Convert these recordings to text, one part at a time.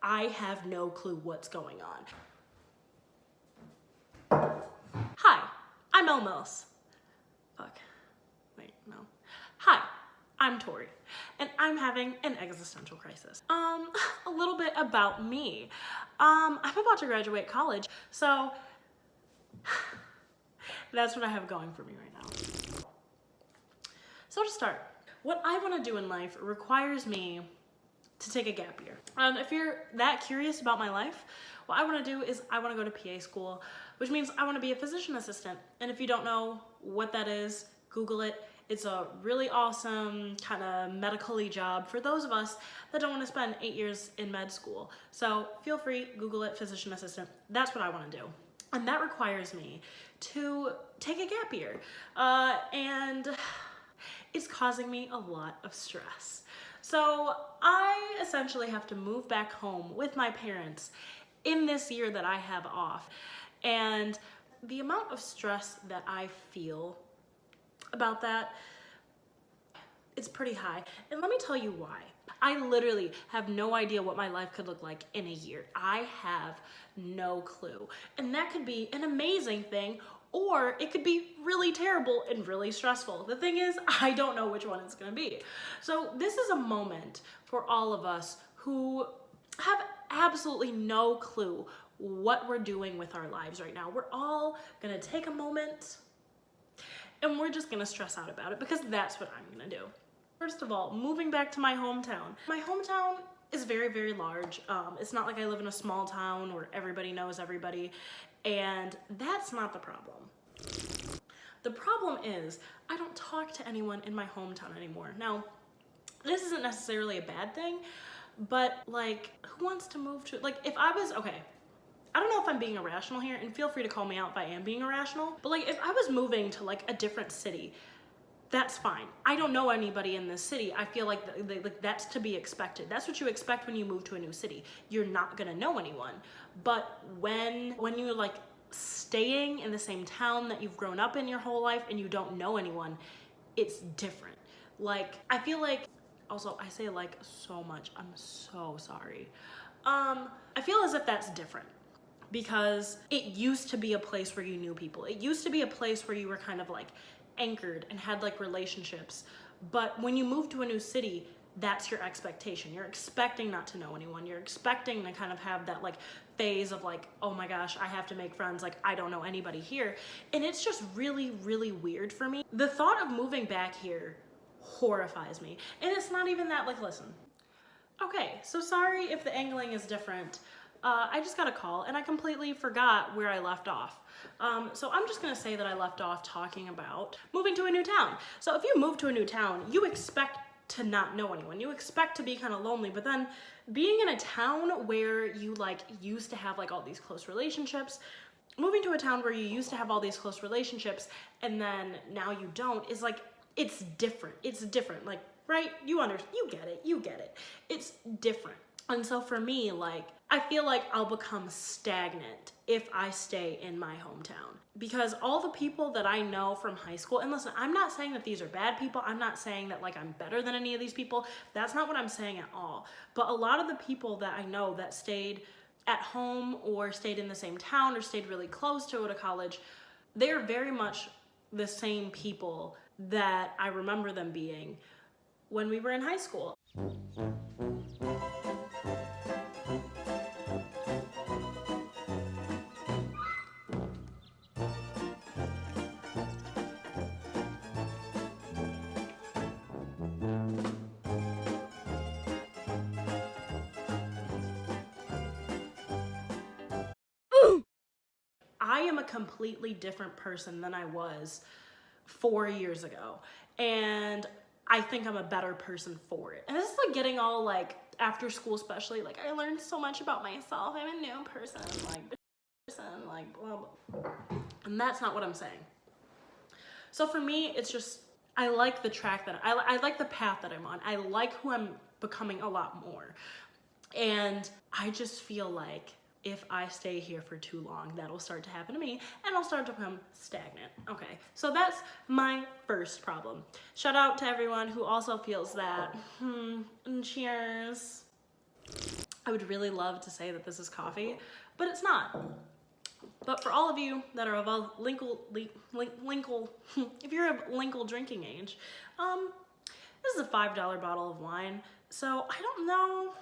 I have no clue what's going on. Hi, I'm Elmos. Fuck. Wait, no. Hi, I'm Tori, and I'm having an existential crisis. A little bit about me. I'm about to graduate college, so that's what I have going for me right now. So to start, what I want to do in life requires me to take a gap year. If you're that curious about my life, what I want to do is I want to go to PA school, which means I want to be a physician assistant. And if you don't know what that is, Google it. It's a really awesome kind of medical-y job for those of us that don't want to spend 8 years in med school. So feel free, Google it, physician assistant. That's what I want to do. And that requires me to take a gap year. And it's causing me a lot of stress. So I essentially have to move back home with my parents in this year that I have off. And the amount of stress that I feel about that, it's pretty high. And let me tell you why. I literally have no idea what my life could look like in a year. I have no clue. And that could be an amazing thing, or it could be really terrible and really stressful. The thing is, I don't know which one it's gonna be. So this is a moment for all of us who have absolutely no clue what we're doing with our lives right now. We're all gonna take a moment and we're just gonna stress out about it because that's what I'm gonna do. First of all, moving back to my hometown. My hometown is very, very large. It's not like I live in a small town where everybody knows everybody, and that's not the problem. The problem is I don't talk to anyone in my hometown anymore. Now, this isn't necessarily a bad thing, but like, who wants to move to, like, if I was, okay, I don't know if I'm being irrational here, and feel free to call me out if I am being irrational, but like, if I was moving to like a different city, that's fine. I don't know anybody in this city. I feel like that's to be expected. That's what you expect when you move to a new city. You're not gonna know anyone. But when you're like staying in the same town that you've grown up in your whole life and you don't know anyone, it's different. Like, I feel like, also I say like so much, I'm so sorry. I feel as if that's different because it used to be a place where you knew people. It used to be a place where you were kind of like anchored and had like relationships. But when you move to a new city, that's your expectation. You're expecting not to know anyone. You're expecting to kind of have that like phase of like, oh my gosh, I have to make friends. Like, I don't know anybody here. And it's just really, really weird for me. The thought of moving back here horrifies me. And it's not even that, like, listen. Okay, so sorry if the angling is different. I just got a call and I completely forgot where I left off. So I'm just gonna say that I left off talking about moving to a new town. So if you move to a new town, you expect to not know anyone. You expect to be kind of lonely, but then being in a town where you like used to have like all these close relationships, moving to a town where you used to have all these close relationships and then now you don't, is like, it's different. It's different, like, right? You get it. It's different. And so for me, like, I feel like I'll become stagnant if I stay in my hometown because all the people that I know from high school, and listen, I'm not saying that these are bad people. I'm not saying that like I'm better than any of these people. That's not what I'm saying at all. But a lot of the people that I know that stayed at home or stayed in the same town or stayed really close to go to college, they're very much the same people that I remember them being when we were in high school. I am a completely different person than I was 4 years ago. And I think I'm a better person for it. And this is like getting all like after school, especially, like I learned so much about myself. I'm a new person, like blah, blah. And that's not what I'm saying. So for me, it's just, I like the track that I like the path that I'm on. I like who I'm becoming a lot more. And I just feel like if I stay here for too long, that'll start to happen to me and I'll start to become stagnant. Okay, so that's my first problem. Shout out to everyone who also feels that. Cheers. I would really love to say that this is coffee, but it's not. But for all of you that are of a if you're of legal drinking age, this is a $5 bottle of wine. So I don't know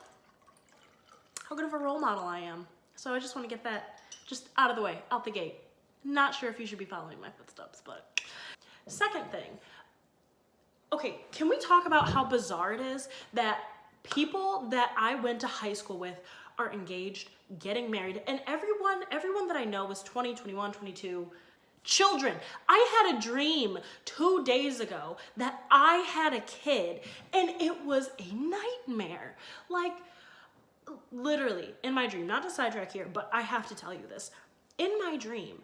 how good of a role model I am. So I just want to get that just out of the way, out the gate. Not sure if you should be following my footsteps, but second thing. Okay, can we talk about how bizarre it is that people that I went to high school with are engaged, getting married, and everyone that I know was 20, 21, 22, children. I had a dream 2 days ago that I had a kid, and it was a nightmare. Like, literally, in my dream, not to sidetrack here, but I have to tell you this. In my dream,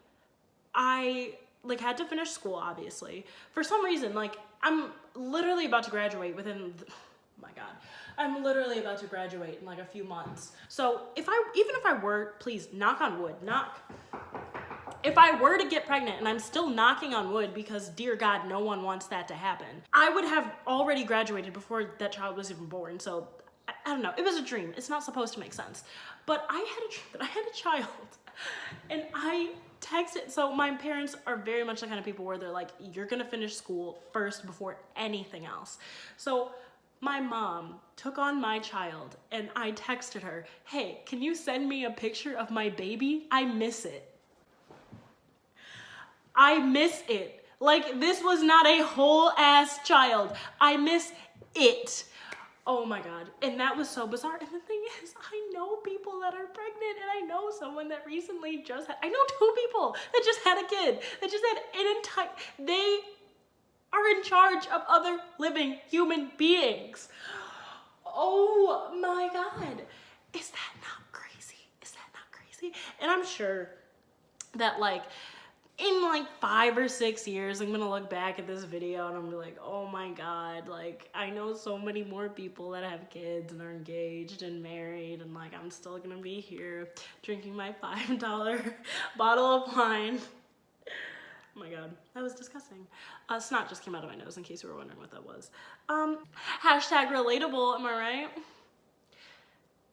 I had to finish school, obviously. For some reason, I'm literally about to graduate within, oh my God, I'm literally about to graduate in like a few months. So even if I were, please knock on wood, if I were to get pregnant, and I'm still knocking on wood because dear God, no one wants that to happen, I would have already graduated before that child was even born. So I don't know, it was a dream. It's not supposed to make sense. But I had a dream that I had a child, and I texted, so my parents are very much the kind of people where they're like, you're gonna finish school first before anything else. So my mom took on my child, and I texted her, hey, can you send me a picture of my baby? I miss it. I miss it. Like, this was not a whole ass child. I miss it. Oh my God. And that was so bizarre. And the thing is, I know people that are pregnant, and I know someone that recently I know 2 people that just had a kid, that just had an entire, they are in charge of other living human beings. Oh my God. Is that not crazy? Is that not crazy? And I'm sure that in 5 or 6 years, I'm gonna look back at this video and I'm gonna be like, oh my God, I know so many more people that have kids and are engaged and married, and I'm still gonna be here drinking my $5 bottle of wine. Oh my God, that was disgusting. Snot just came out of my nose, in case you were wondering what that was. Hashtag relatable, am I right?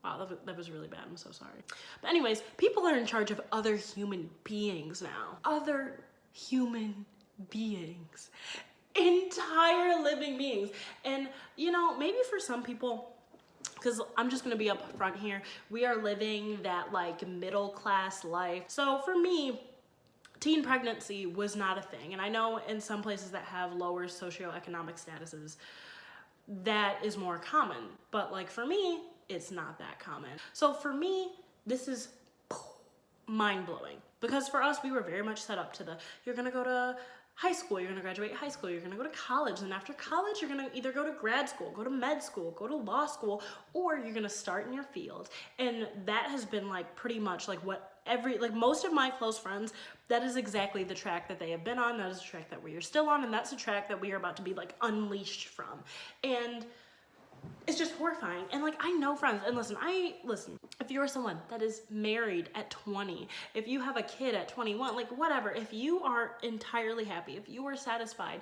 Wow, that was really bad, I'm so sorry. But anyways, people are in charge of other human beings now. Other human beings. Entire living beings. And maybe for some people, because I'm just gonna be up front here, we are living that middle class life. So for me, teen pregnancy was not a thing. And I know in some places that have lower socioeconomic statuses, that is more common. But for me, it's not that common. So for me, this is mind-blowing, because for us, we were very much set up to you're gonna go to high school, you're gonna graduate high school, you're gonna go to college, and after college, you're gonna either go to grad school, go to med school, go to law school, or you're gonna start in your field. And that has been pretty much what most of my close friends, that is exactly the track that they have been on. That is the track that we are still on, and that's the track that we are about to be unleashed from. And it's just horrifying. And I know friends, and listen, if you're someone that is married at 20, if you have a kid at 21, whatever, if you are entirely happy, if you are satisfied,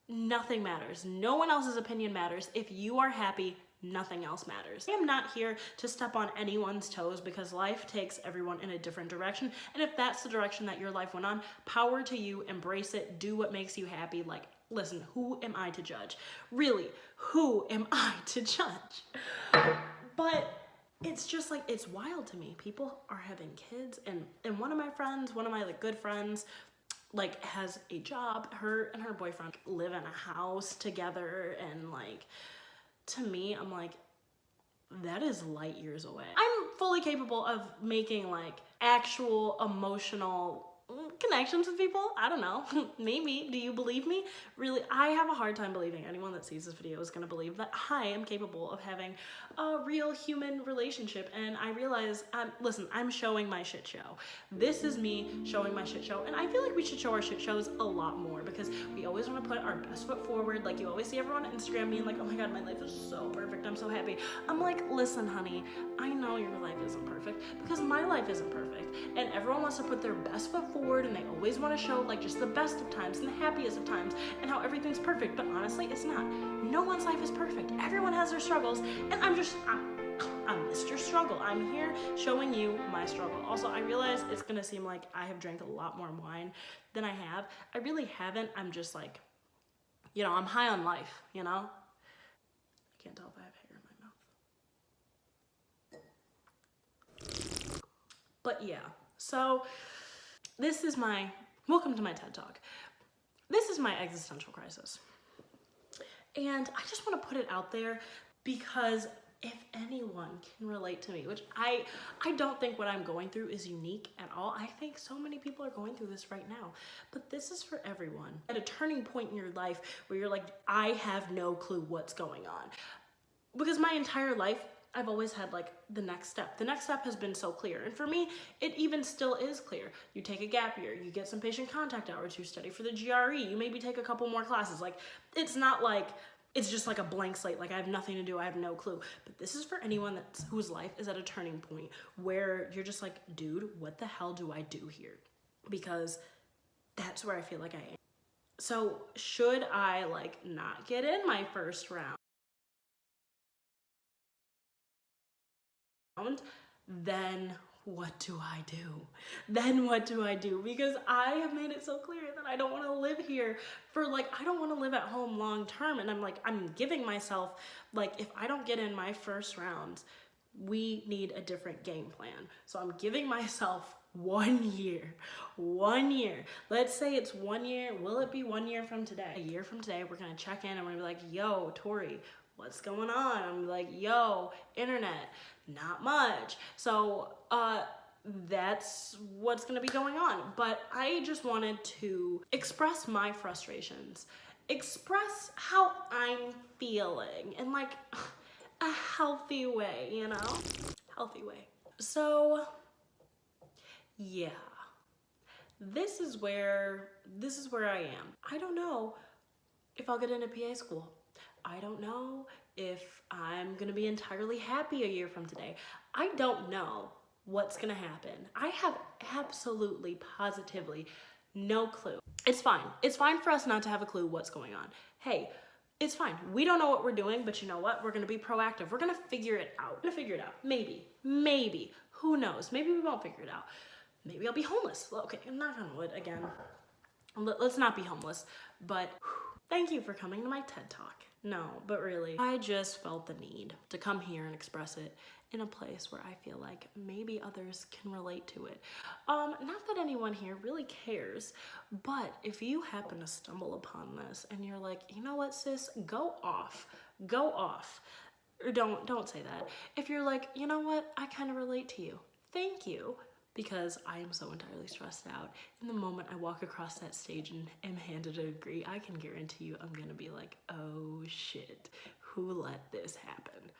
nothing matters. No one else's opinion matters. If you are happy, nothing else matters. I am not here to step on anyone's toes, because life takes everyone in a different direction. And if that's the direction that your life went on, power to you, embrace it, do what makes you happy. Listen, who am I to judge? Really, who am I to judge? But it's just it's wild to me. People are having kids, and one of my friends, one of my good friends, has a job. Her and her boyfriend live in a house together, and to me, I'm that is light years away. I'm fully capable of making actual emotional connections with people. I don't know. Maybe. Do you believe me? Really, I have a hard time believing anyone that sees this video is going to believe that I am capable of having a real human relationship. And I realize, listen, I'm showing my shit show. This is me showing my shit show. And I feel like we should show our shit shows a lot more, because we always want to put our best foot forward. You always see everyone on Instagram being oh my God, my life is so perfect. I'm so happy. I'm listen, honey, I know your life isn't perfect, because my life isn't perfect. And everyone wants to put their best foot forward, and they always want to show just the best of times and the happiest of times and how everything's perfect. But honestly, it's not. No one's life is perfect. Everyone has their struggles, and I'm I'm Mr. Struggle. I'm here showing you my struggle. Also, I realize it's gonna seem like I have drank a lot more wine than I have. I really haven't. I'm just like, you know, I'm high on life, you know? I can't tell if I have hair in my mouth. But yeah, so this is welcome to my TED Talk. This is my existential crisis. And I just want to put it out there because if anyone can relate to me, which I don't think what I'm going through is unique at all. I think so many people are going through this right now, but this is for everyone. At a turning point in your life where you're like, I have no clue what's going on. Because my entire life, I've always had like the next step. The next step has been so clear. And for me, it even still is clear. You take a gap year, you get some patient contact hours, you study for the GRE, you maybe take a couple more classes. Like, it's not like, it's just like a blank slate. Like, I have nothing to do, I have no clue. But this is for anyone whose life is at a turning point where you're just like, dude, what the hell do I do here? Because that's where I feel like I am. So should I like not get in my first round? Then what do I do? Then what do I do? Because I have made it so clear that I don't want to live here for like, I don't want to live at home long term. And I'm giving myself, like, if I don't get in my first round, we need a different game plan. So I'm giving myself 1 year. 1 year. Let's say it's 1 year. Will it be 1 year from today? A year from today, we're going to check in and we're going to be like, yo, Tori, what's going on? I'm like, yo, internet, not much. So that's what's gonna be going on. But I just wanted to express my frustrations, express how I'm feeling in like a healthy way, you know? Healthy way. So yeah, this is where I am. I don't know if I'll get into PA school. I don't know if I'm gonna be entirely happy a year from today. I don't know what's gonna happen. I have absolutely, positively no clue. It's fine. It's fine for us not to have a clue what's going on. Hey, it's fine. We don't know what we're doing, but you know what? We're gonna be proactive. We're gonna figure it out. We're gonna figure it out. Maybe. Who knows? Maybe we won't figure it out. Maybe I'll be homeless. Well, okay, knock on wood again. Let's not be homeless, but thank you for coming to my TED Talk. No, but really, I just felt the need to come here and express it in a place where I feel like maybe others can relate to it. Not that anyone here really cares, but if you happen to stumble upon this and you're like, you know what, sis, go off. Or don't say that. If you're like, you know what, I kind of relate to you. Thank you. Because I am so entirely stressed out. In the moment I walk across that stage and am handed a degree, I can guarantee you I'm gonna be like, oh shit, who let this happen?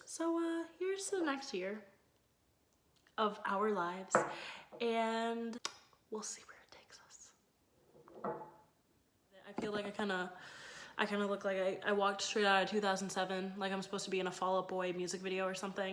So here's the next year of our lives, and we'll see where it takes us. I feel like I kind of look like I walked straight out of 2007, like I'm supposed to be in a Fall Out Boy music video or something.